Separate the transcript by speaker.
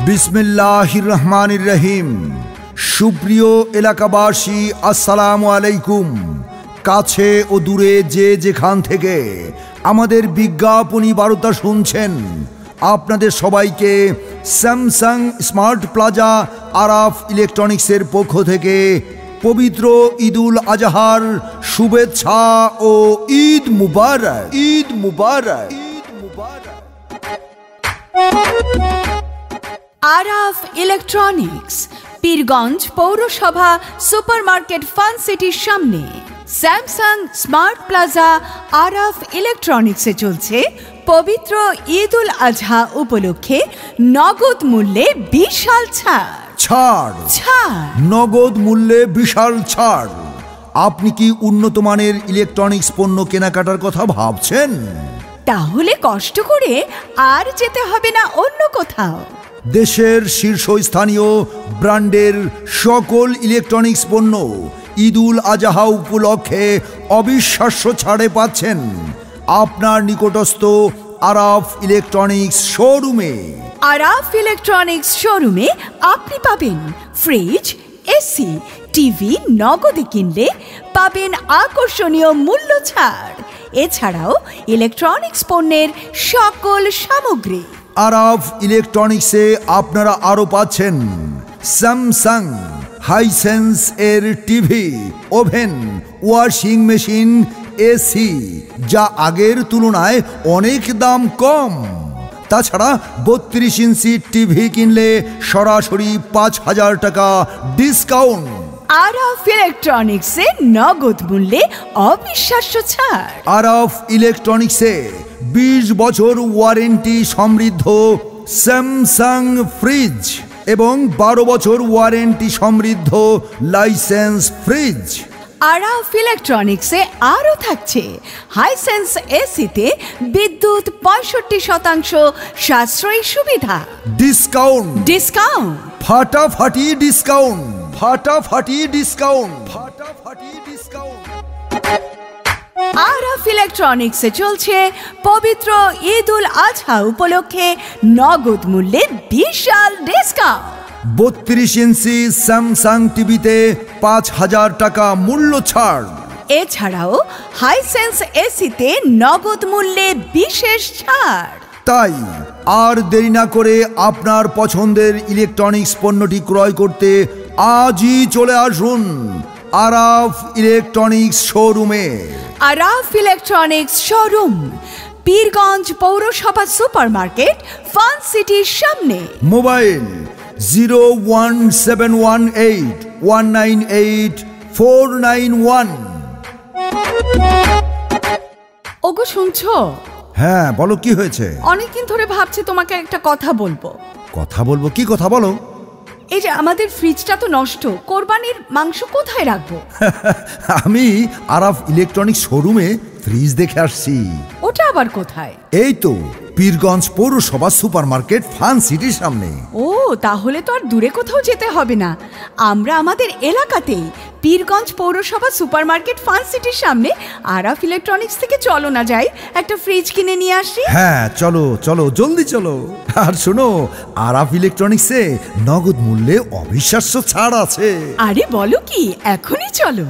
Speaker 1: বিসমিল্লাহির রহমানির রহিম। সুপ্রিয় এলাকাবাসী, আসসালামু আলাইকুম। কাছে ও দূরে যে যেখান থেকে আমাদের বিজ্ঞাপনী বার্তা শুনছেন, আপনাদের সবাইকে স্যামসাং স্মার্ট প্লাজা আরাফ ইলেকট্রনিক্সের পক্ষ থেকে পবিত্র ঈদুল আজহার শুভেচ্ছা ও ঈদ মুবারক। ঈদ মুবারক। ঈদ মুবারক।
Speaker 2: আরাফ ইলেকট্রনিক্স, পীরগঞ্জ পৌরসভা সুপারমার্কেট ফান সিটির সামনে। স্যামসাং স্মার্ট প্লাজা আরাফ ইলেকট্রনিক্সে চলছে পবিত্র ঈদুল আজহা উপলক্ষে নগদ মূল্যে বিশাল ছাড়।
Speaker 1: নগদ মূল্যে বিশাল ছাড়। আপনি কি উন্নত মানের ইলেকট্রনিক্স পণ্য কেনাকাটার কথা ভাবছেন?
Speaker 2: তাহলে কষ্ট করে আর যেতে হবে না অন্য কোথাও।
Speaker 1: দেশের শীর্ষস্থানীয় ব্র্যান্ডের সকল ইলেকট্রনিক্স পণ্য ঈদুল আজহা উপলক্ষে অবিশ্বাস্য ছাড়ে পাচ্ছেন আপনার নিকটস্থ আরাফ ইলেকট্রনিক্স শোরুমে।
Speaker 2: আরাফ ইলেকট্রনিক্স শোরুমে আপনি পাবেন ফ্রিজ, এসি, টিভি নগদে কিনলে পাবেন আকর্ষণীয় মূল্য ছাড়। এছাড়াও ইলেকট্রনিক্স পণ্যের সকল সামগ্রী।
Speaker 1: আরাফ ইলেকট্রনিক্সে আপনারা আরও পাচ্ছেন স্যামসাং হাইসেন্স এর TV, oven, washing machine, AC, যা আগের তুলনায় অনেক দাম কম। তাছাড়া 32 ইঞ্চি টিভি কিনলে সরাসরি 5000 টাকা ডিসকাউন্ট।
Speaker 2: আরাফ ইলেকট্রনিক্সে নগদ মূল্যে অবিশ্বাস্য ছাড়।
Speaker 1: আরাফ ইলেকট্রনিক্সে 20 বছর ওয়ারেন্টি সমৃদ্ধ স্যামসাং ফ্রিজ এবং 12 বছর ওয়ারেন্টি সমৃদ্ধ লাইসেন্স ফ্রিজ।
Speaker 2: আরাফ ইলেকট্রনিক্সে আরও থাকছে হাইসেন্স এসিতে বিদ্যুৎ 65% সাশ্রয়ী সুবিধা।
Speaker 1: ডিসকাউন্ট ফাটাফাটি ডিসকাউন্ট। ফাটাফাটি ডিসকাউন্ট। ফাটাফাটি ডিসকাউন্ট।
Speaker 2: আরাফ ইলেকট্রনিক্সে চলছে পবিত্র ঈদুল আজহা উপলক্ষে নগদ মূল্যে বিশাল ডিসকাউন্ট।
Speaker 1: 32 ইঞ্চি স্যামসাং টিভিতে 5000 টাকা মূল্য ছাড়।
Speaker 2: এছাড়াও হাইসেন্স এসিতে নগদ মূল্যে বিশেষ ছাড়।
Speaker 1: তাই আর দেরি না করে আপনার পছন্দের ইলেকট্রনিক্স পণ্যটি ক্রয় করতে আজই চলে আসুন আরাফ ইলেকট্রনিক্স শোরুমে।
Speaker 2: আরাফ ইলেকট্রনিক্স শোরুম, পীরগঞ্জ পৌরসভা সুপারমার্কেট ফান সিটির সামনে।
Speaker 1: মোবাইল 01718198491।
Speaker 2: ওগো শুনছো?
Speaker 1: হ্যাঁ বলো, কি হয়েছে?
Speaker 2: অনেকদিন ধরে ভাবছি তোমাকে একটা কথা বলবো।
Speaker 1: কথা বলবো? কি কথা বলো?
Speaker 2: এই যে আমাদের ফ্রিজটা তো নষ্ট, কোরবানির মাংস কোথায় রাখবো?
Speaker 1: আমি আরাফ ইলেকট্রনিক্স শোরুমে ফ্রিজ দেখে আসছি।
Speaker 2: ওটা আবার কোথায়?
Speaker 1: এই তো পীরগঞ্জ পৌরসভা সুপারমার্কেট ফান সিটির সামনে।
Speaker 2: ও, তাহলে তো আর দূরে কোথাও যেতে হবে না। আমরা আমাদের এলাকাতেই পীরগঞ্জ পৌরসভা সুপারমার্কেট ফান সিটির সামনে আরাফ ইলেকট্রনিক্স থেকে চলো না যাই, একটা ফ্রিজ কিনে নিয়ে আসি।
Speaker 1: হ্যাঁ চলো চলো, জলদি চলো। আর শোনো, আরাফ ইলেকট্রনিক্সে নগদ মূল্যে অবিশ্বাস্য ছাড় আছে।
Speaker 2: আরে বলো কি, এখনই চলো।